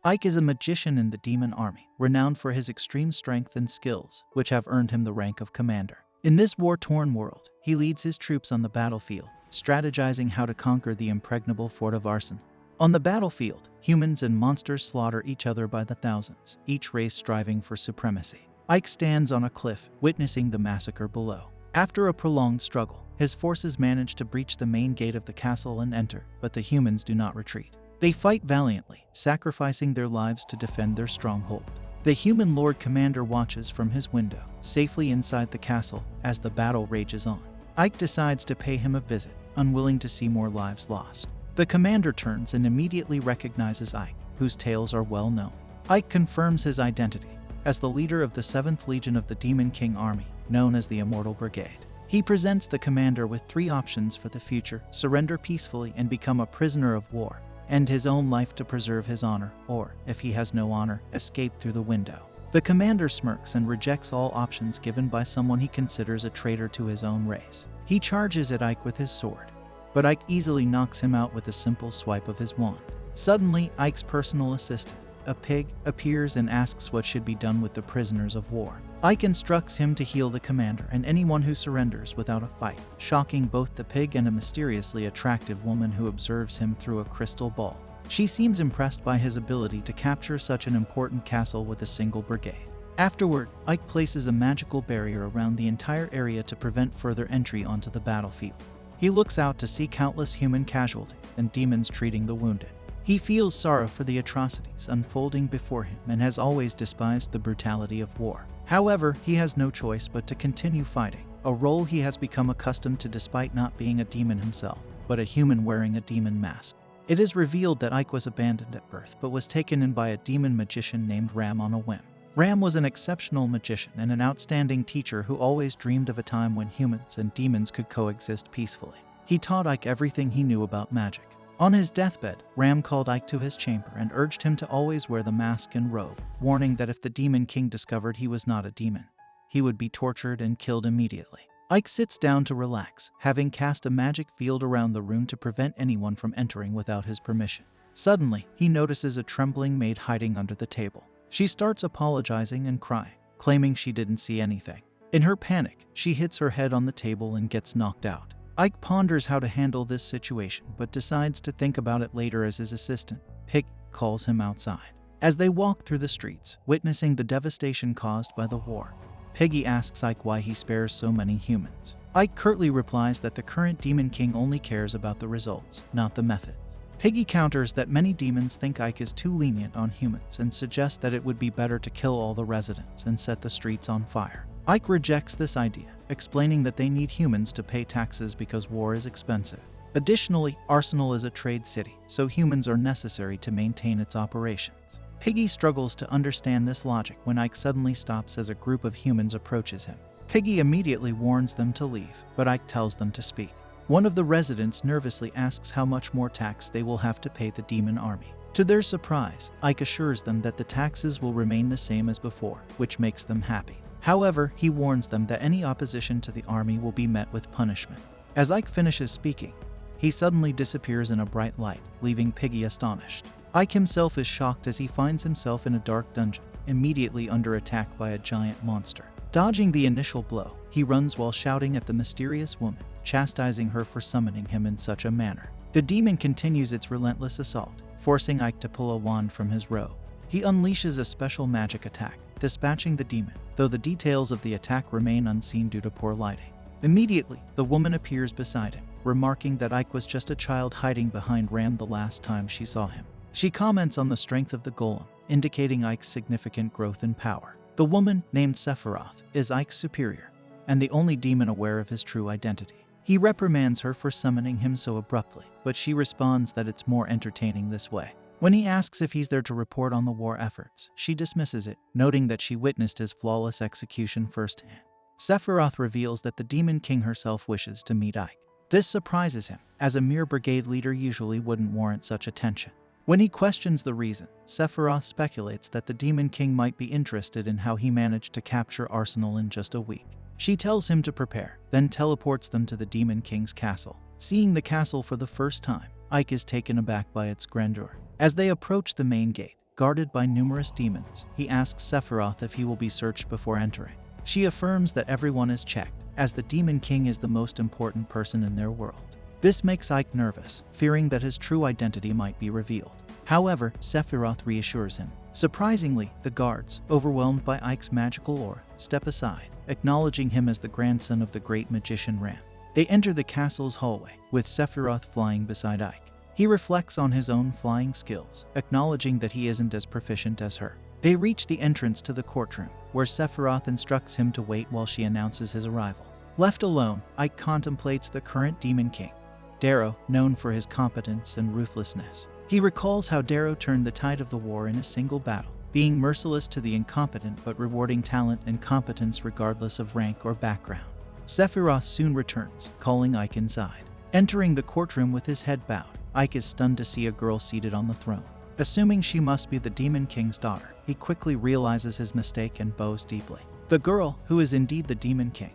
Ike is a magician in the demon army, renowned for his extreme strength and skills, which have earned him the rank of commander. In this war-torn world, he leads his troops on the battlefield, strategizing how to conquer the impregnable fort of Arsenal. On the battlefield, humans and monsters slaughter each other by the thousands, each race striving for supremacy. Ike stands on a cliff, witnessing the massacre below. After a prolonged struggle, his forces manage to breach the main gate of the castle and enter, but the humans do not retreat. They fight valiantly, sacrificing their lives to defend their stronghold. The human Lord Commander watches from his window, safely inside the castle, as the battle rages on. Ike decides to pay him a visit, unwilling to see more lives lost. The commander turns and immediately recognizes Ike, whose tales are well known. Ike confirms his identity as the leader of the 7th Legion of the Demon King Army, known as the Immortal Brigade. He presents the commander with 3 options for the future: surrender peacefully and become a prisoner of war, end his own life to preserve his honor, or, if he has no honor, escape through the window. The commander smirks and rejects all options given by someone he considers a traitor to his own race. He charges at Ike with his sword, but Ike easily knocks him out with a simple swipe of his wand. Suddenly, Ike's personal assistant, a pig, appears and asks what should be done with the prisoners of war. Ike instructs him to heal the commander and anyone who surrenders without a fight, shocking both the pig and a mysteriously attractive woman who observes him through a crystal ball. She seems impressed by his ability to capture such an important castle with a single brigade. Afterward, Ike places a magical barrier around the entire area to prevent further entry onto the battlefield. He looks out to see countless human casualties and demons treating the wounded. He feels sorrow for the atrocities unfolding before him and has always despised the brutality of war. However, he has no choice but to continue fighting, a role he has become accustomed to despite not being a demon himself, but a human wearing a demon mask. It is revealed that Ike was abandoned at birth but was taken in by a demon magician named Ram on a whim. Ram was an exceptional magician and an outstanding teacher who always dreamed of a time when humans and demons could coexist peacefully. He taught Ike everything he knew about magic. On his deathbed, Ram called Ike to his chamber and urged him to always wear the mask and robe, warning that if the Demon King discovered he was not a demon, he would be tortured and killed immediately. Ike sits down to relax, having cast a magic field around the room to prevent anyone from entering without his permission. Suddenly, he notices a trembling maid hiding under the table. She starts apologizing and crying, claiming she didn't see anything. In her panic, she hits her head on the table and gets knocked out. Ike ponders how to handle this situation, but decides to think about it later as his assistant, Pig, calls him outside. As they walk through the streets, witnessing the devastation caused by the war, Piggy asks Ike why he spares so many humans. Ike curtly replies that the current Demon King only cares about the results, not the methods. Piggy counters that many demons think Ike is too lenient on humans and suggests that it would be better to kill all the residents and set the streets on fire. Ike rejects this idea, explaining that they need humans to pay taxes because war is expensive. Additionally, Arsenal is a trade city, so humans are necessary to maintain its operations. Piggy struggles to understand this logic when Ike suddenly stops as a group of humans approaches him. Piggy immediately warns them to leave, but Ike tells them to speak. One of the residents nervously asks how much more tax they will have to pay the demon army. To their surprise, Ike assures them that the taxes will remain the same as before, which makes them happy. However, he warns them that any opposition to the army will be met with punishment. As Ike finishes speaking, he suddenly disappears in a bright light, leaving Piggy astonished. Ike himself is shocked as he finds himself in a dark dungeon, immediately under attack by a giant monster. Dodging the initial blow, he runs while shouting at the mysterious woman, chastising her for summoning him in such a manner. The demon continues its relentless assault, forcing Ike to pull a wand from his robe. He unleashes a special magic attack, dispatching the demon, though the details of the attack remain unseen due to poor lighting. Immediately, the woman appears beside him, remarking that Ike was just a child hiding behind Ram the last time she saw him. She comments on the strength of the golem, indicating Ike's significant growth in power. The woman, named Sephiroth, is Ike's superior, and the only demon aware of his true identity. He reprimands her for summoning him so abruptly, but she responds that it's more entertaining this way. When he asks if he's there to report on the war efforts, she dismisses it, noting that she witnessed his flawless execution firsthand. Sephiroth reveals that the Demon King herself wishes to meet Ike. This surprises him, as a mere brigade leader usually wouldn't warrant such attention. When he questions the reason, Sephiroth speculates that the Demon King might be interested in how he managed to capture Arsenal in just a week. She tells him to prepare, then teleports them to the Demon King's castle. Seeing the castle for the first time, Ike is taken aback by its grandeur. As they approach the main gate, guarded by numerous demons. He asks Sephiroth if he will be searched before entering. She affirms that everyone is checked, as the Demon King is the most important person in their world. This makes Ike nervous, fearing that his true identity might be revealed. However, Sephiroth reassures him. Surprisingly, the guards, overwhelmed by Ike's magical aura, step aside, acknowledging him as the grandson of the great magician Ram. They enter the castle's hallway, with Sephiroth flying beside Ike. He reflects on his own flying skills, acknowledging that he isn't as proficient as her. They reach the entrance to the courtroom, where Sephiroth instructs him to wait while she announces his arrival. Left alone, Ike contemplates the current Demon King, Darrow, known for his competence and ruthlessness. He recalls how Darrow turned the tide of the war in a single battle, being merciless to the incompetent but rewarding talent and competence regardless of rank or background. Sephiroth soon returns, calling Ike inside. Entering the courtroom with his head bowed, Ike is stunned to see a girl seated on the throne. Assuming she must be the Demon King's daughter, he quickly realizes his mistake and bows deeply. The girl, who is indeed the Demon King,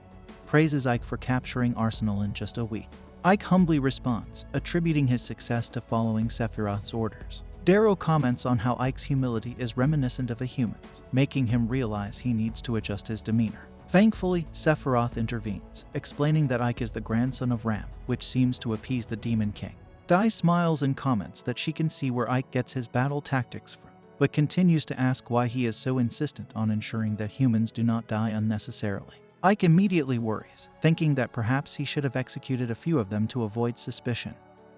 praises Ike for capturing Arsenal in just a week. Ike humbly responds, attributing his success to following Sephiroth's orders. Darrow comments on how Ike's humility is reminiscent of a human's, making him realize he needs to adjust his demeanor. Thankfully, Sephiroth intervenes, explaining that Ike is the grandson of Ram, which seems to appease the Demon King. Dai smiles and comments that she can see where Ike gets his battle tactics from, but continues to ask why he is so insistent on ensuring that humans do not die unnecessarily. Ike immediately worries, thinking that perhaps he should have executed a few of them to avoid suspicion,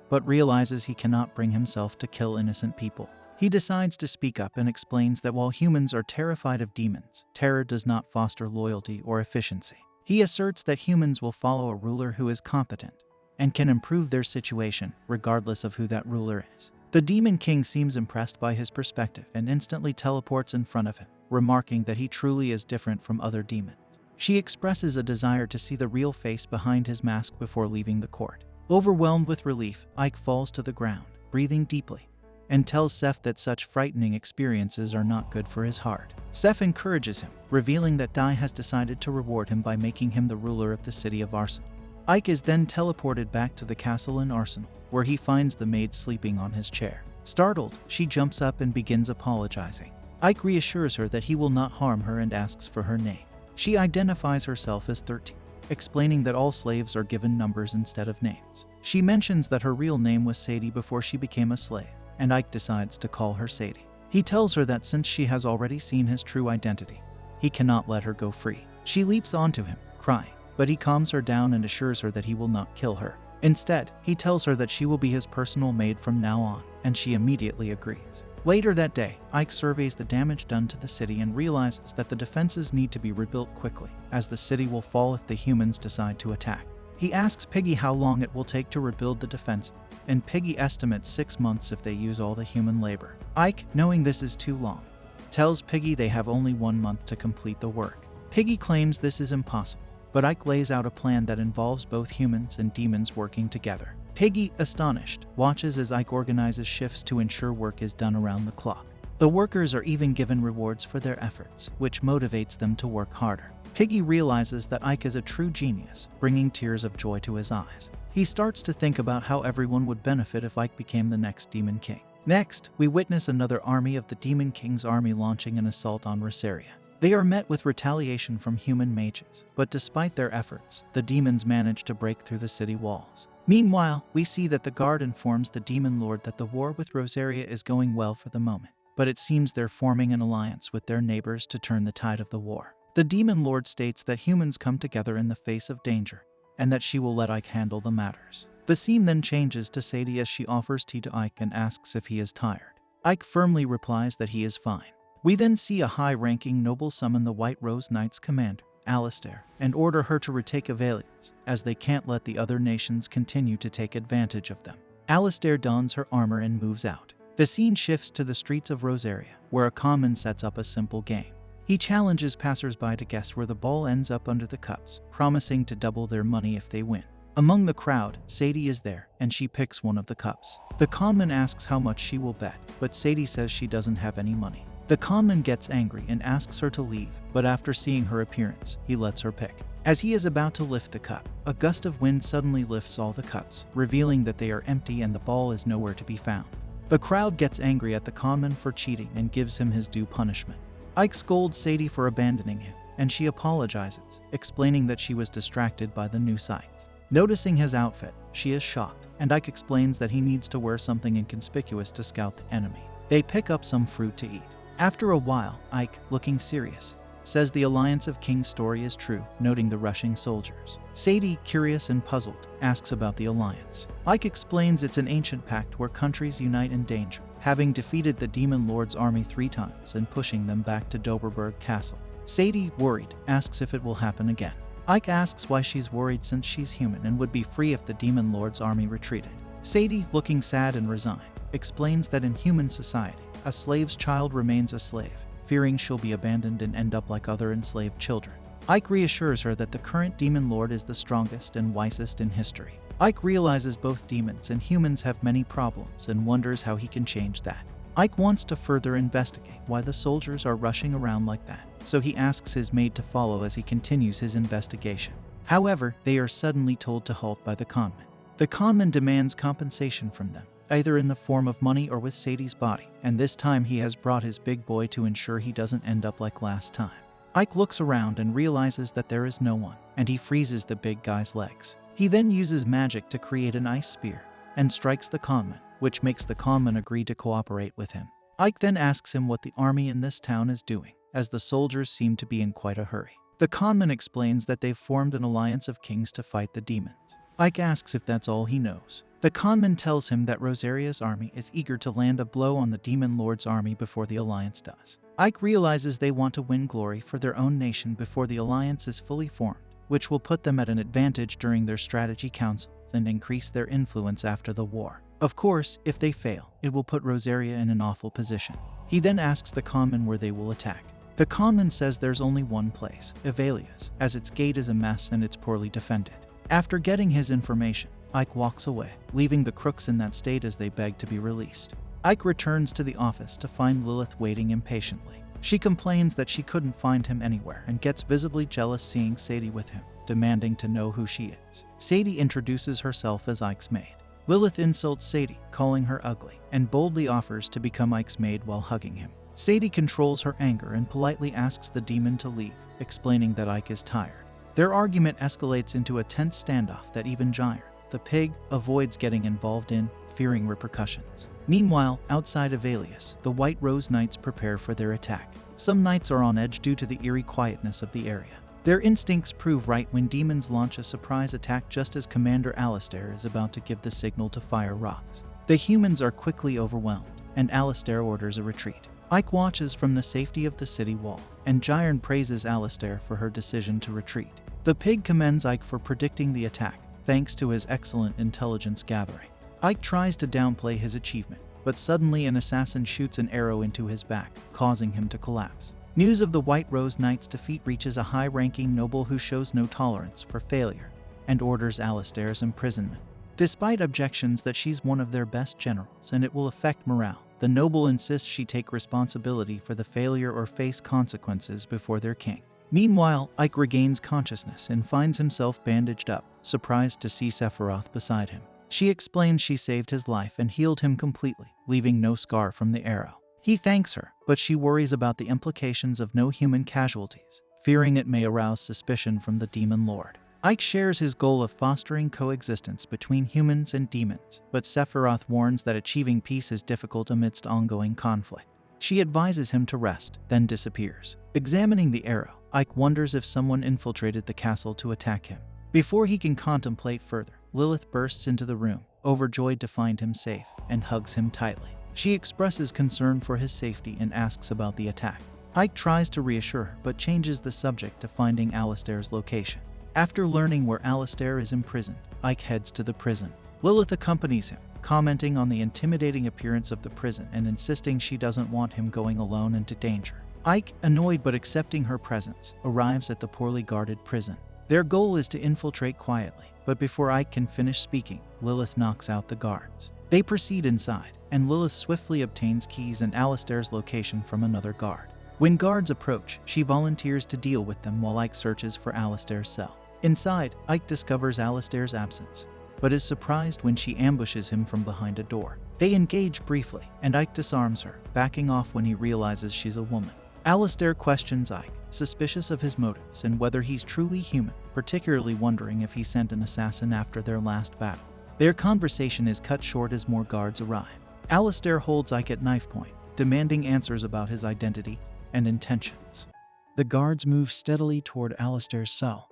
but realizes he cannot bring himself to kill innocent people. He decides to speak up and explains that while humans are terrified of demons, terror does not foster loyalty or efficiency. He asserts that humans will follow a ruler who is competent and can improve their situation regardless of who that ruler is. The Demon King seems impressed by his perspective and instantly teleports in front of him, remarking that he truly is different from other demons. She expresses a desire to see the real face behind his mask before leaving the court. Overwhelmed with relief, Ike falls to the ground, breathing deeply, and tells Seth that such frightening experiences are not good for his heart. Seth encourages him, revealing that Dai has decided to reward him by making him the ruler of the city of Arsenal. Ike is then teleported back to the castle in Arsenal, where he finds the maid sleeping on his chair. Startled, she jumps up and begins apologizing. Ike reassures her that he will not harm her and asks for her name. She identifies herself as 13, explaining that all slaves are given numbers instead of names. She mentions that her real name was Sadie before she became a slave, and Ike decides to call her Sadie. He tells her that since she has already seen his true identity, he cannot let her go free. She leaps onto him, crying, but he calms her down and assures her that he will not kill her. Instead, he tells her that she will be his personal maid from now on, and she immediately agrees. Later that day, Ike surveys the damage done to the city and realizes that the defenses need to be rebuilt quickly, as the city will fall if the humans decide to attack. He asks Piggy how long it will take to rebuild the defense, and Piggy estimates 6 months if they use all the human labor. Ike, knowing this is too long, tells Piggy they have only 1 month to complete the work. Piggy claims this is impossible, but Ike lays out a plan that involves both humans and demons working together. Piggy, astonished, watches as Ike organizes shifts to ensure work is done around the clock. The workers are even given rewards for their efforts, which motivates them to work harder. Piggy realizes that Ike is a true genius, bringing tears of joy to his eyes. He starts to think about how everyone would benefit if Ike became the next Demon King. Next, we witness another army of the Demon King's army launching an assault on Rosaria. They are met with retaliation from human mages, but despite their efforts, the demons manage to break through the city walls. Meanwhile, we see that the guard informs the Demon Lord that the war with Rosaria is going well for the moment, but it seems they're forming an alliance with their neighbors to turn the tide of the war. The Demon Lord states that humans come together in the face of danger, and that she will let Ike handle the matters. The scene then changes to Sadie as she offers tea to Ike and asks if he is tired. Ike firmly replies that he is fine. We then see a high-ranking noble summon the White Rose Knights commander, Alistair, and order her to retake Avelius, as they can't let the other nations continue to take advantage of them. Alistair dons her armor and moves out. The scene shifts to the streets of Rosaria, where a conman sets up a simple game. He challenges passersby to guess where the ball ends up under the cups, promising to double their money if they win. Among the crowd, Sadie is there, and she picks one of the cups. The conman asks how much she will bet, but Sadie says she doesn't have any money. The conman gets angry and asks her to leave, but after seeing her appearance, he lets her pick. As he is about to lift the cup, a gust of wind suddenly lifts all the cups, revealing that they are empty and the ball is nowhere to be found. The crowd gets angry at the conman for cheating and gives him his due punishment. Ike scolds Sadie for abandoning him, and she apologizes, explaining that she was distracted by the new sights. Noticing his outfit, she is shocked, and Ike explains that he needs to wear something inconspicuous to scout the enemy. They pick up some fruit to eat. After a while, Ike, looking serious, says the Alliance of King's story is true, noting the rushing soldiers. Sadie, curious and puzzled, asks about the Alliance. Ike explains it's an ancient pact where countries unite in danger, having defeated the Demon Lord's army 3 times and pushing them back to Doberberg Castle. Sadie, worried, asks if it will happen again. Ike asks why she's worried since she's human and would be free if the Demon Lord's army retreated. Sadie, looking sad and resigned, explains that in human society, a slave's child remains a slave, fearing she'll be abandoned and end up like other enslaved children. Ike reassures her that the current Demon Lord is the strongest and wisest in history. Ike realizes both demons and humans have many problems and wonders how he can change that. Ike wants to further investigate why the soldiers are rushing around like that, so he asks his maid to follow as he continues his investigation. However, they are suddenly told to halt by the conman. The conman demands compensation from them, either in the form of money or with Sadie's body, and this time he has brought his big boy to ensure he doesn't end up like last time. Ike looks around and realizes that there is no one, and he freezes the big guy's legs. He then uses magic to create an ice spear and strikes the conman, which makes the conman agree to cooperate with him. Ike then asks him what the army in this town is doing, as the soldiers seem to be in quite a hurry. The conman explains that they've formed an alliance of kings to fight the demons. Ike asks if that's all he knows. The conman tells him that Rosaria's army is eager to land a blow on the Demon Lord's army before the alliance does. Ike realizes they want to win glory for their own nation before the alliance is fully formed, which will put them at an advantage during their strategy councils and increase their influence after the war. Of course, if they fail, it will put Rosaria in an awful position. He then asks the conman where they will attack. The conman says there's only one place, Evalia's, as its gate is a mess and it's poorly defended. After getting his information, Ike walks away, leaving the crooks in that state as they beg to be released. Ike returns to the office to find Lilith waiting impatiently. She complains that she couldn't find him anywhere and gets visibly jealous seeing Sadie with him, demanding to know who she is. Sadie introduces herself as Ike's maid. Lilith insults Sadie, calling her ugly, and boldly offers to become Ike's maid while hugging him. Sadie controls her anger and politely asks the demon to leave, explaining that Ike is tired. Their argument escalates into a tense standoff that even Jair, the pig, avoids getting involved in, fearing repercussions. Meanwhile, outside of Alias, the White Rose Knights prepare for their attack. Some knights are on edge due to the eerie quietness of the area. Their instincts prove right when demons launch a surprise attack just as Commander Alistair is about to give the signal to fire rocks. The humans are quickly overwhelmed, and Alistair orders a retreat. Ike watches from the safety of the city wall, and Jairn praises Alistair for her decision to retreat. The pig commends Ike for predicting the attack, thanks to his excellent intelligence gathering. Ike tries to downplay his achievement, but suddenly an assassin shoots an arrow into his back, causing him to collapse. News of the White Rose Knight's defeat reaches a high-ranking noble who shows no tolerance for failure and orders Alistair's imprisonment. Despite objections that she's one of their best generals and it will affect morale, the noble insists she take responsibility for the failure or face consequences before their king. Meanwhile, Ike regains consciousness and finds himself bandaged up, surprised to see Sephiroth beside him. She explains she saved his life and healed him completely, leaving no scar from the arrow. He thanks her, but she worries about the implications of no human casualties, fearing it may arouse suspicion from the Demon Lord. Ike shares his goal of fostering coexistence between humans and demons, but Sephiroth warns that achieving peace is difficult amidst ongoing conflict. She advises him to rest, then disappears. Examining the arrow, Ike wonders if someone infiltrated the castle to attack him. Before he can contemplate further, Lilith bursts into the room, overjoyed to find him safe, and hugs him tightly. She expresses concern for his safety and asks about the attack. Ike tries to reassure her, but changes the subject to finding Alistair's location. After learning where Alistair is imprisoned, Ike heads to the prison. Lilith accompanies him, commenting on the intimidating appearance of the prison and insisting she doesn't want him going alone into danger. Ike, annoyed but accepting her presence, arrives at the poorly guarded prison. Their goal is to infiltrate quietly, but before Ike can finish speaking, Lilith knocks out the guards. They proceed inside, and Lilith swiftly obtains keys and Alistair's location from another guard. When guards approach, she volunteers to deal with them while Ike searches for Alistair's cell. Inside, Ike discovers Alistair's absence, but is surprised when she ambushes him from behind a door. They engage briefly, and Ike disarms her, backing off when he realizes she's a woman. Alistair questions Ike, suspicious of his motives and whether he's truly human, particularly wondering if he sent an assassin after their last battle. Their conversation is cut short as more guards arrive. Alistair holds Ike at knife point, demanding answers about his identity and intentions. The guards move steadily toward Alistair's cell,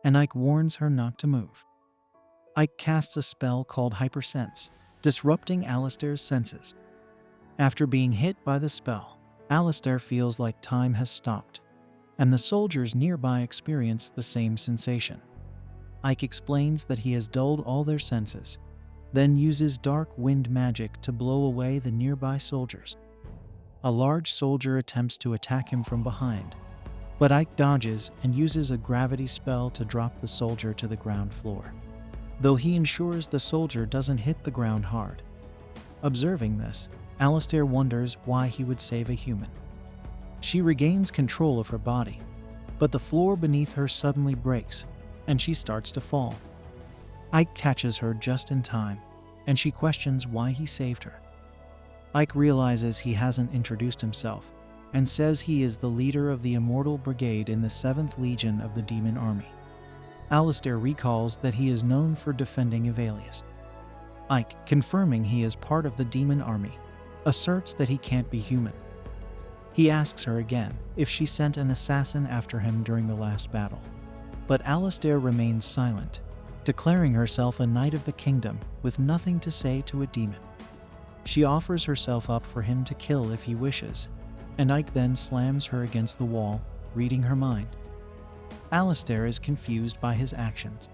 and Ike warns her not to move. Ike casts a spell called Hypersense, disrupting Alistair's senses. After being hit by the spell, Alistair feels like time has stopped, and the soldiers nearby experience the same sensation. Ike explains that he has dulled all their senses, then uses dark wind magic to blow away the nearby soldiers. A large soldier attempts to attack him from behind, but Ike dodges and uses a gravity spell to drop the soldier to the ground floor, though he ensures the soldier doesn't hit the ground hard. Observing this, Alistair wonders why he would save a human. She regains control of her body, but the floor beneath her suddenly breaks, and she starts to fall. Ike catches her just in time, and she questions why he saved her. Ike realizes he hasn't introduced himself, and says he is the leader of the Immortal Brigade in the 7th Legion of the Demon Army. Alistair recalls that he is known for defending Evalius. Ike, confirming he is part of the Demon Army, asserts that he can't be human. He asks her again if she sent an assassin after him during the last battle, but Alistair remains silent, declaring herself a knight of the kingdom with nothing to say to a demon. She offers herself up for him to kill if he wishes, and Ike then slams her against the wall, reading her mind. Alistair is confused by his actions.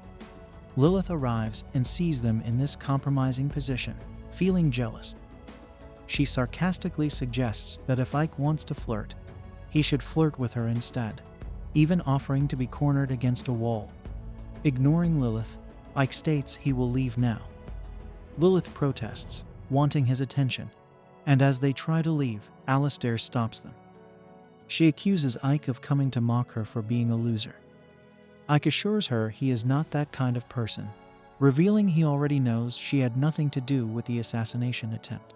Lilith arrives and sees them in this compromising position, feeling jealous. She sarcastically suggests that if Ike wants to flirt, he should flirt with her instead, even offering to be cornered against a wall. Ignoring Lilith, Ike states he will leave now. Lilith protests, wanting his attention, and as they try to leave, Alistair stops them. She accuses Ike of coming to mock her for being a loser. Ike assures her he is not that kind of person, revealing he already knows she had nothing to do with the assassination attempt.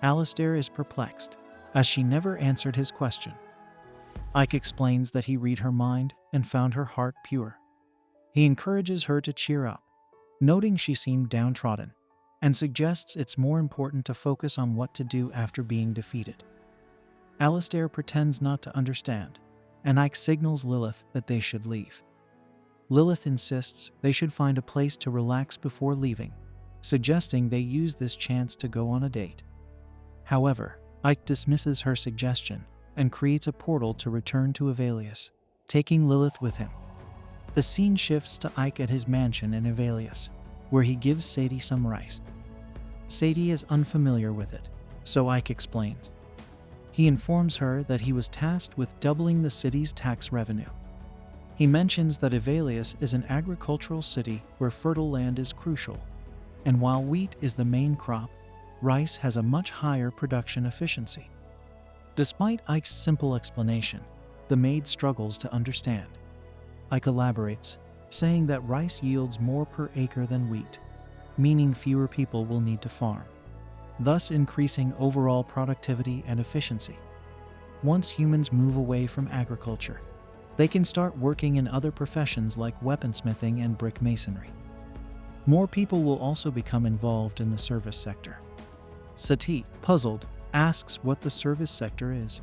Alistair is perplexed, as she never answered his question. Ike explains that he read her mind and found her heart pure. He encourages her to cheer up, noting she seemed downtrodden, and suggests it's more important to focus on what to do after being defeated. Alistair pretends not to understand, and Ike signals Lilith that they should leave. Lilith insists they should find a place to relax before leaving, suggesting they use this chance to go on a date. However, Ike dismisses her suggestion and creates a portal to return to Evalius, taking Lilith with him. The scene shifts to Ike at his mansion in Evalius, where he gives Sadie some rice. Sadie is unfamiliar with it, so Ike explains. He informs her that he was tasked with doubling the city's tax revenue. He mentions that Evalius is an agricultural city where fertile land is crucial, and while wheat is the main crop, rice has a much higher production efficiency. Despite Ike's simple explanation, the maid struggles to understand. Ike elaborates, saying that rice yields more per acre than wheat, meaning fewer people will need to farm, thus increasing overall productivity and efficiency. Once humans move away from agriculture, they can start working in other professions like weaponsmithing and brick masonry. More people will also become involved in the service sector. Sati, puzzled, asks what the service sector is.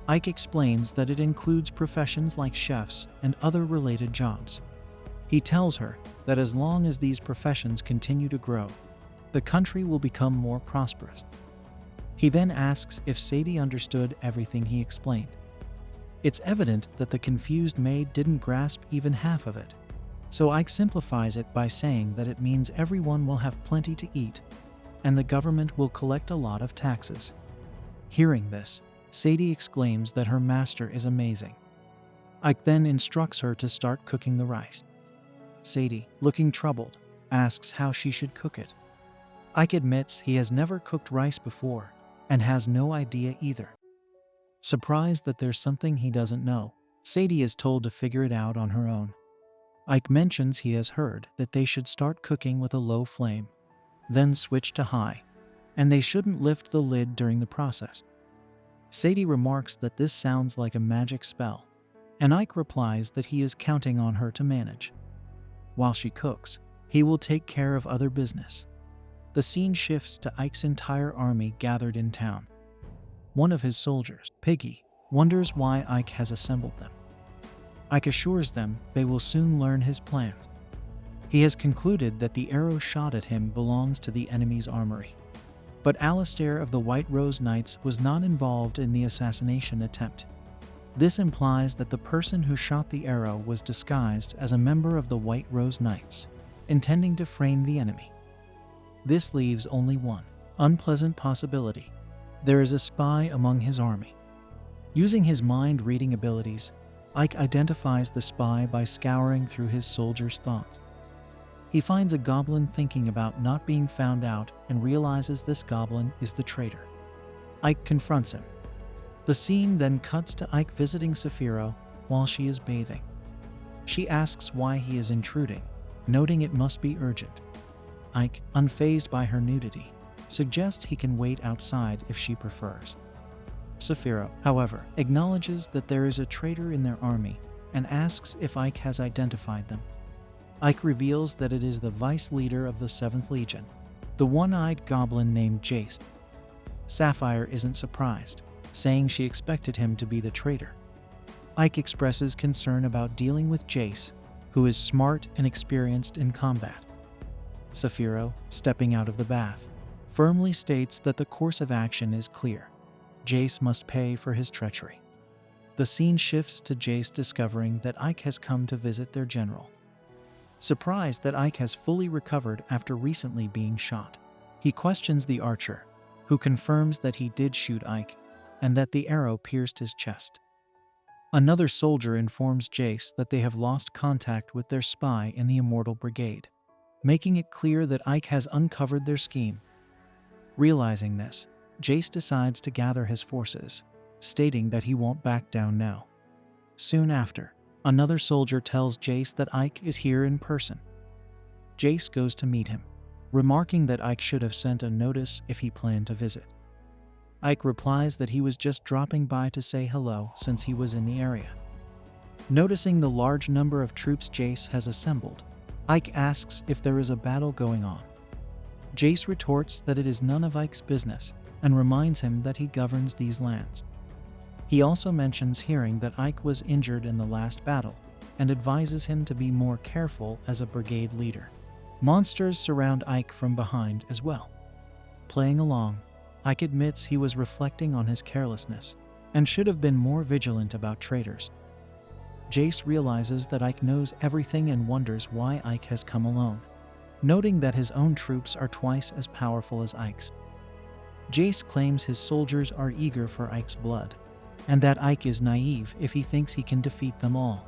Ike explains that it includes professions like chefs and other related jobs. He tells her that as long as these professions continue to grow, the country will become more prosperous. He then asks if Sadie understood everything he explained. It's evident that the confused maid didn't grasp even half of it, so Ike simplifies it by saying that it means everyone will have plenty to eat, and the government will collect a lot of taxes. Hearing this, Sadie exclaims that her master is amazing. Ike then instructs her to start cooking the rice. Sadie, looking troubled, asks how she should cook it. Ike admits he has never cooked rice before and has no idea either. Surprised that there's something he doesn't know, Sadie is told to figure it out on her own. Ike mentions he has heard that they should start cooking with a low flame, then switch to high. and they shouldn't lift the lid during the process. Sadie remarks that this sounds like a magic spell, and Ike replies that he is counting on her to manage. While she cooks, he will take care of other business. The scene shifts to Ike's entire army gathered in town. One of his soldiers, Piggy, wonders why Ike has assembled them. Ike assures them they will soon learn his plans. He has concluded that the arrow shot at him belongs to the enemy's armory. But Alistair of the White Rose Knights was not involved in the assassination attempt. This implies that the person who shot the arrow was disguised as a member of the White Rose Knights, intending to frame the enemy. This leaves only one unpleasant possibility. There is a spy among his army. Using his mind-reading abilities, Ike identifies the spy by scouring through his soldiers' thoughts. He finds a goblin thinking about not being found out and realizes this goblin is the traitor. Ike confronts him. The scene then cuts to Ike visiting Saphira while she is bathing. She asks why he is intruding, noting it must be urgent. Ike, unfazed by her nudity, suggests he can wait outside if she prefers. Saphira, however, acknowledges that there is a traitor in their army and asks if Ike has identified them. Ike reveals that it is the vice leader of the 7th Legion, the one-eyed goblin named Jace. Sapphire isn't surprised, saying she expected him to be the traitor. Ike expresses concern about dealing with Jace, who is smart and experienced in combat. Saphira, stepping out of the bath, firmly states that the course of action is clear. Jace must pay for his treachery. The scene shifts to Jace discovering that Ike has come to visit their general. Surprised that Ike has fully recovered after recently being shot, he questions the archer, who confirms that he did shoot Ike and that the arrow pierced his chest. Another soldier informs Jace that they have lost contact with their spy in the Immortal Brigade, making it clear that Ike has uncovered their scheme. Realizing this, Jace decides to gather his forces, stating that he won't back down now. Soon after, another soldier tells Jace that Ike is here in person. Jace goes to meet him, remarking that Ike should have sent a notice if he planned to visit. Ike replies that he was just dropping by to say hello since he was in the area. Noticing the large number of troops Jace has assembled, Ike asks if there is a battle going on. Jace retorts that it is none of Ike's business and reminds him that he governs these lands. He also mentions hearing that Ike was injured in the last battle and advises him to be more careful as a brigade leader. Monsters surround Ike from behind as well. Playing along, Ike admits he was reflecting on his carelessness and should have been more vigilant about traitors. Jace realizes that Ike knows everything and wonders why Ike has come alone, noting that his own troops are twice as powerful as Ike's. Jace claims his soldiers are eager for Ike's blood, and that Ike is naive if he thinks he can defeat them all.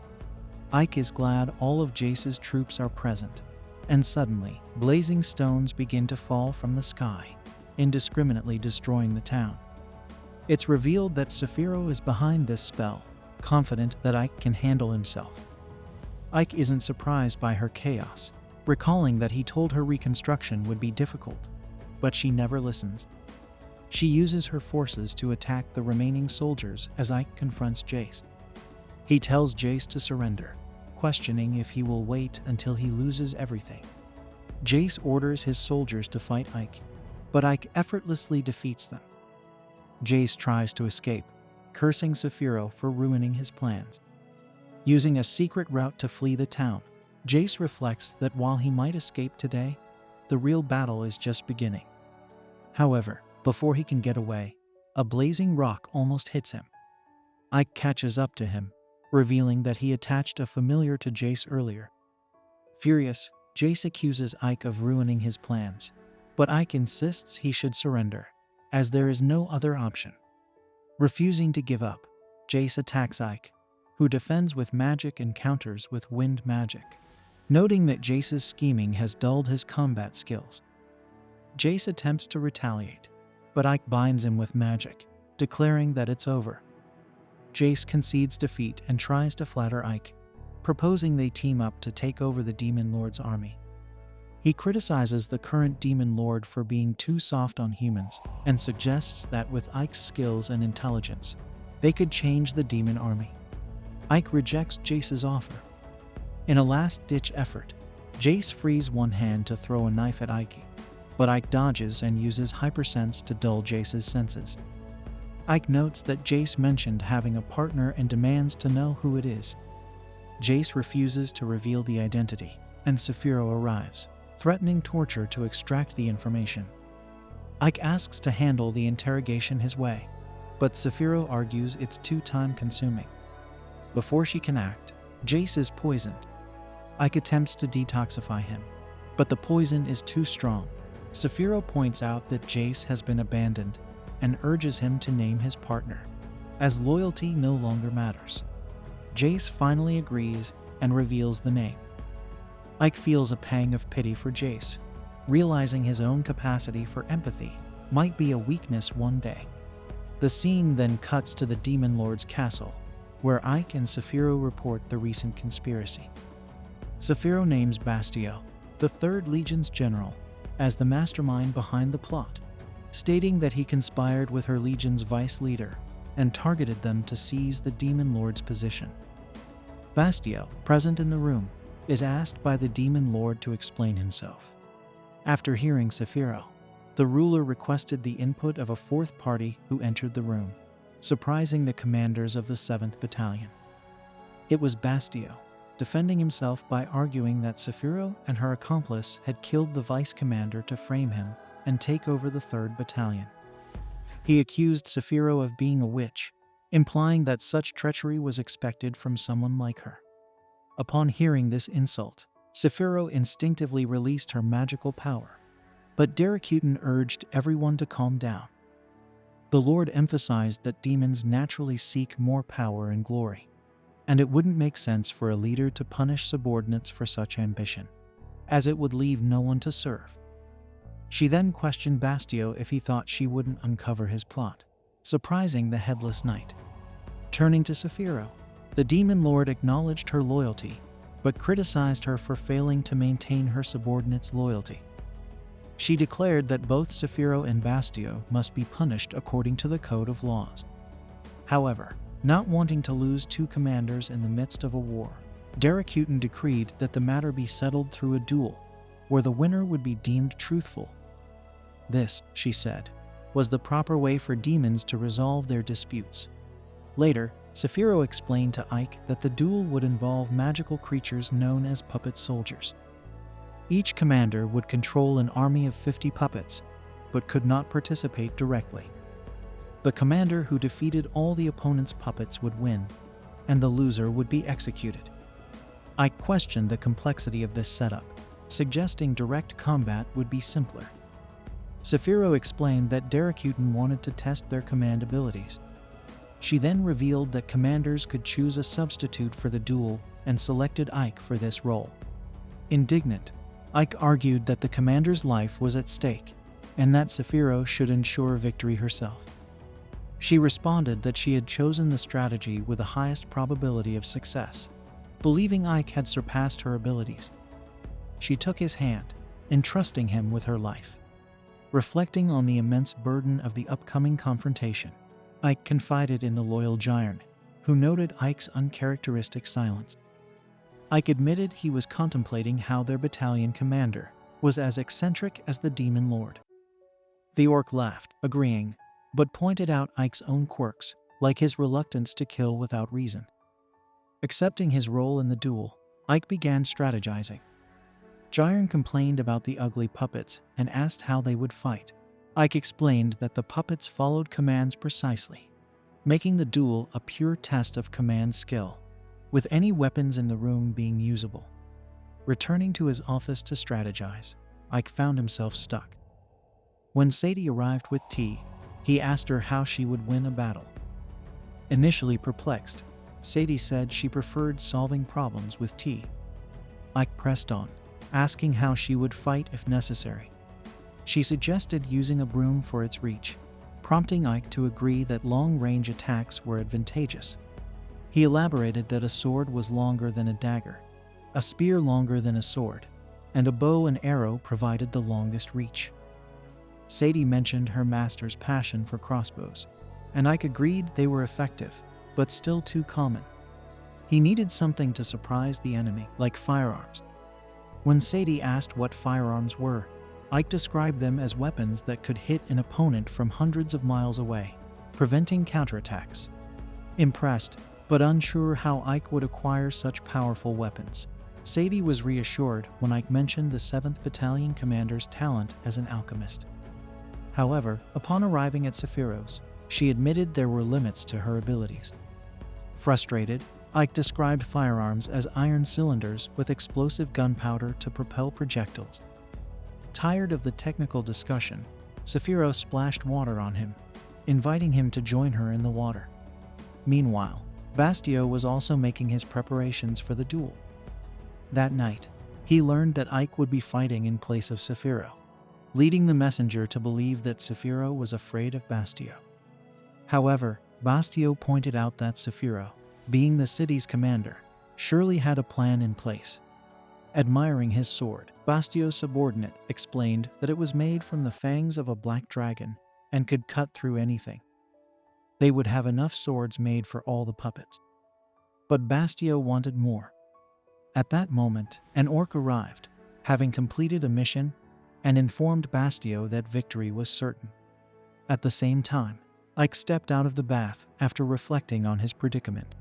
Ike is glad all of Jace's troops are present, and suddenly, blazing stones begin to fall from the sky, indiscriminately destroying the town. It's revealed that Saphira is behind this spell, confident that Ike can handle himself. Ike isn't surprised by her chaos, recalling that he told her reconstruction would be difficult, but she never listens. She uses her forces to attack the remaining soldiers as Ike confronts Jace. He tells Jace to surrender, questioning if he will wait until he loses everything. Jace orders his soldiers to fight Ike, but Ike effortlessly defeats them. Jace tries to escape, cursing Saphira for ruining his plans. Using a secret route to flee the town, Jace reflects that while he might escape today, the real battle is just beginning. However, before he can get away, a blazing rock almost hits him. Ike catches up to him, revealing that he attached a familiar to Jace earlier. Furious, Jace accuses Ike of ruining his plans, but Ike insists he should surrender, as there is no other option. Refusing to give up, Jace attacks Ike, who defends with magic and counters with wind magic, noting that Jace's scheming has dulled his combat skills. Jace attempts to retaliate, but Ike binds him with magic, declaring that it's over. Jace concedes defeat and tries to flatter Ike, proposing they team up to take over the Demon Lord's army. He criticizes the current demon lord for being too soft on humans and suggests that with Ike's skills and intelligence, they could change the demon army. Ike rejects Jace's offer. In a last-ditch effort, Jace frees one hand to throw a knife at Ike, but Ike dodges and uses hypersense to dull Jace's senses. Ike notes that Jace mentioned having a partner and demands to know who it is. Jace refuses to reveal the identity, and Saphiro arrives, threatening torture to extract the information. Ike asks to handle the interrogation his way, but Saphiro argues it's too time-consuming. Before she can act, Jace is poisoned. Ike attempts to detoxify him, but the poison is too strong. Saphiro points out that Jace has been abandoned and urges him to name his partner, as loyalty no longer matters. Jace finally agrees and reveals the name. Ike feels a pang of pity for Jace, realizing his own capacity for empathy might be a weakness one day. The scene then cuts to the Demon Lord's castle, where Ike and Saphiro report the recent conspiracy. Saphiro names Bastio, the 3rd Legion's general, as the mastermind behind the plot, stating that he conspired with her Legion's vice leader and targeted them to seize the Demon Lord's position. Bastio, present in the room, is asked by the Demon Lord to explain himself. After hearing Saphiro, the ruler requested the input of a 4th party who entered the room, surprising the commanders of the 7th Battalion. It was Bastio, defending himself by arguing that Saphiro and her accomplice had killed the vice commander to frame him and take over the 3rd Battalion. He accused Saphiro of being a witch, implying that such treachery was expected from someone like her. Upon hearing this insult, Saphiro instinctively released her magical power, but Darakutan urged everyone to calm down. The Lord emphasized that demons naturally seek more power and glory, and it wouldn't make sense for a leader to punish subordinates for such ambition, as it would leave no one to serve. She then questioned Bastio if he thought she wouldn't uncover his plot, surprising the Headless Knight. Turning to Saphiro, the Demon Lord acknowledged her loyalty, but criticized her for failing to maintain her subordinates' loyalty. She declared that both Saphiro and Bastio must be punished according to the Code of Laws. However, not wanting to lose 2 commanders in the midst of a war, Darakutan decreed that the matter be settled through a duel, where the winner would be deemed truthful. This, she said, was the proper way for demons to resolve their disputes. Later, Saphiro explained to Ike that the duel would involve magical creatures known as puppet soldiers. Each commander would control an army of 50 puppets, but could not participate directly. The commander who defeated all the opponent's puppets would win, and the loser would be executed. Ike questioned the complexity of this setup, suggesting direct combat would be simpler. Saphiro explained that Darakutan wanted to test their command abilities. She then revealed that commanders could choose a substitute for the duel and selected Ike for this role. Indignant, Ike argued that the commander's life was at stake and that Saphiro should ensure victory herself. She responded that she had chosen the strategy with the highest probability of success, believing Ike had surpassed her abilities. She took his hand, entrusting him with her life. Reflecting on the immense burden of the upcoming confrontation, Ike confided in the loyal Giant, who noted Ike's uncharacteristic silence. Ike admitted he was contemplating how their battalion commander was as eccentric as the Demon Lord. The orc laughed, agreeing, but pointed out Ike's own quirks, like his reluctance to kill without reason. Accepting his role in the duel, Ike began strategizing. Giant complained about the ugly puppets and asked how they would fight. Ike explained that the puppets followed commands precisely, making the duel a pure test of command skill, with any weapons in the room being usable. Returning to his office to strategize, Ike found himself stuck. When Sadie arrived with tea, he asked her how she would win a battle. Initially perplexed, Sadie said she preferred solving problems with tea. Ike pressed on, asking how she would fight if necessary. She suggested using a broom for its reach, prompting Ike to agree that long-range attacks were advantageous. He elaborated that a sword was longer than a dagger, a spear longer than a sword, and a bow and arrow provided the longest reach. Sadie mentioned her master's passion for crossbows, and Ike agreed they were effective, but still too common. He needed something to surprise the enemy, like firearms. When Sadie asked what firearms were, Ike described them as weapons that could hit an opponent from hundreds of miles away, preventing counterattacks. Impressed, but unsure how Ike would acquire such powerful weapons, Sadie was reassured when Ike mentioned the 7th Battalion commander's talent as an alchemist. However, upon arriving at Sephiroth's, she admitted there were limits to her abilities. Frustrated, Ike described firearms as iron cylinders with explosive gunpowder to propel projectiles. Tired of the technical discussion, Sephiroth splashed water on him, inviting him to join her in the water. Meanwhile, Bastio was also making his preparations for the duel. That night, he learned that Ike would be fighting in place of Sephiroth, leading the messenger to believe that Sephiroth was afraid of Bastio. However, Bastio pointed out that Sephiroth, being the city's commander, surely had a plan in place. Admiring his sword, Bastio's subordinate explained that it was made from the fangs of a black dragon and could cut through anything. They would have enough swords made for all the puppets. But Bastio wanted more. At that moment, an orc arrived, having completed a mission, and informed Bastio that victory was certain. At the same time, Ike stepped out of the bath after reflecting on his predicament.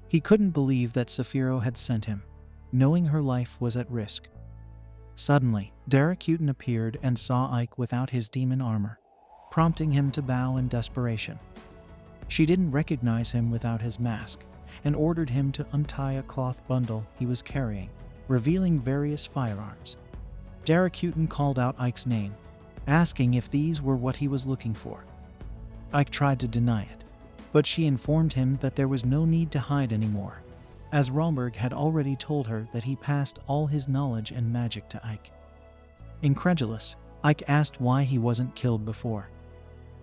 He couldn't believe that Sephiroth had sent him, knowing her life was at risk. Suddenly, Darekutin appeared and saw Ike without his demon armor, prompting him to bow in desperation. She didn't recognize him without his mask, and ordered him to untie a cloth bundle he was carrying, revealing various firearms. Darekutin called out Ike's name, asking if these were what he was looking for. Ike tried to deny it, but she informed him that there was no need to hide anymore, as Romberg had already told her that he passed all his knowledge and magic to Ike. Incredulous, Ike asked why he wasn't killed before.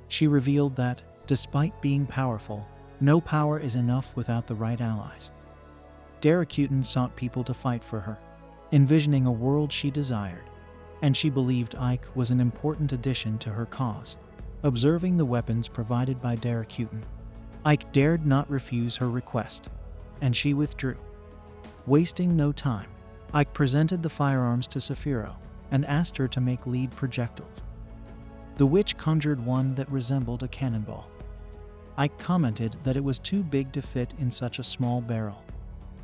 She revealed that, despite being powerful, no power is enough without the right allies. Darekutin sought people to fight for her, envisioning a world she desired, and she believed Ike was an important addition to her cause. Observing the weapons provided by Darekutin, Ike dared not refuse her request, and she withdrew. Wasting no time, Ike presented the firearms to Sephiroth and asked her to make lead projectiles. The witch conjured one that resembled a cannonball. Ike commented that it was too big to fit in such a small barrel,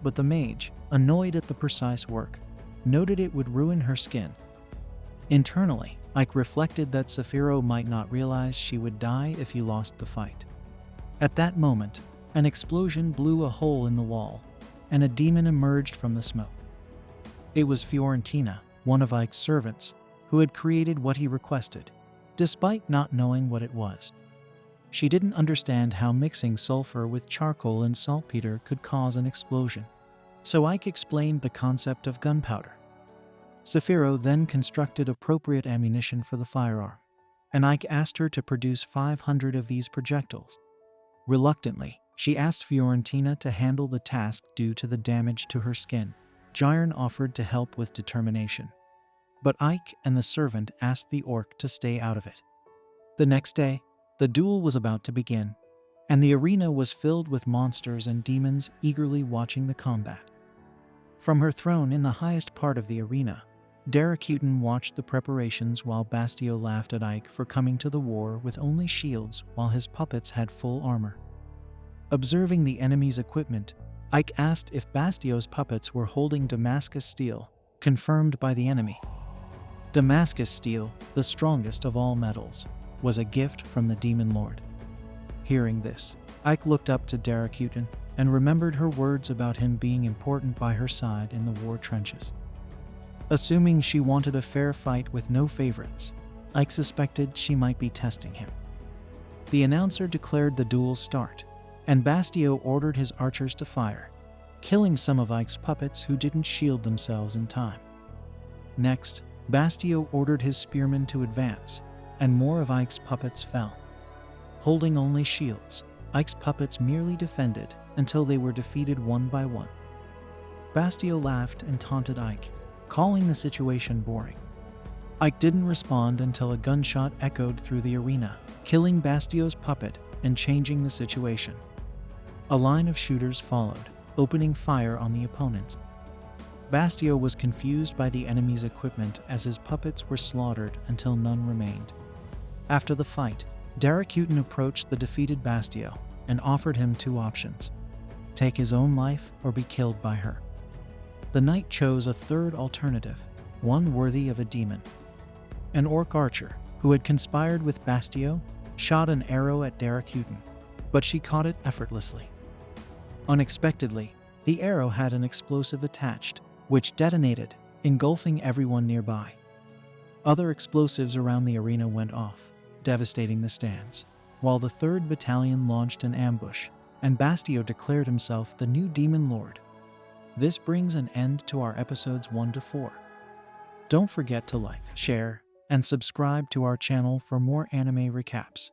but the mage, annoyed at the precise work, noted it would ruin her skin. Internally, Ike reflected that Sephiroth might not realize she would die if he lost the fight. At that moment, an explosion blew a hole in the wall, and a demon emerged from the smoke. It was Fiorentina, one of Ike's servants, who had created what he requested, despite not knowing what it was. She didn't understand how mixing sulfur with charcoal and saltpeter could cause an explosion, so Ike explained the concept of gunpowder. Sephiroth then constructed appropriate ammunition for the firearm, and Ike asked her to produce 500 of these projectiles. Reluctantly, she asked Fiorentina to handle the task due to the damage to her skin. Gyron offered to help with determination, but Ike and the servant asked the orc to stay out of it. The next day, the duel was about to begin, and the arena was filled with monsters and demons eagerly watching the combat. From her throne in the highest part of the arena, Darekutin watched the preparations while Bastio laughed at Ike for coming to the war with only shields while his puppets had full armor. Observing the enemy's equipment, Ike asked if Bastio's puppets were holding Damascus steel, confirmed by the enemy. Damascus steel, the strongest of all metals, was a gift from the Demon Lord. Hearing this, Ike looked up to Darekutin and remembered her words about him being important by her side in the war trenches. Assuming she wanted a fair fight with no favorites, Ike suspected she might be testing him. The announcer declared the duel's start, and Bastio ordered his archers to fire, killing some of Ike's puppets who didn't shield themselves in time. Next, Bastio ordered his spearmen to advance, and more of Ike's puppets fell. Holding only shields, Ike's puppets merely defended until they were defeated one by one. Bastio laughed and taunted Ike, calling the situation boring. Ike didn't respond until a gunshot echoed through the arena, killing Bastio's puppet and changing the situation. A line of shooters followed, opening fire on the opponents. Bastio was confused by the enemy's equipment as his puppets were slaughtered until none remained. After the fight, Daracuten approached the defeated Bastio and offered him two options: take his own life or be killed by her. The knight chose a third alternative, one worthy of a demon. An orc archer, who had conspired with Bastio, shot an arrow at Daracuten, but she caught it effortlessly. Unexpectedly, the arrow had an explosive attached, which detonated, engulfing everyone nearby. Other explosives around the arena went off, devastating the stands, while the 3rd Battalion launched an ambush, and Bastio declared himself the new Demon Lord. This brings an end to our episodes 1 to 4. Don't forget to like, share, and subscribe to our channel for more anime recaps.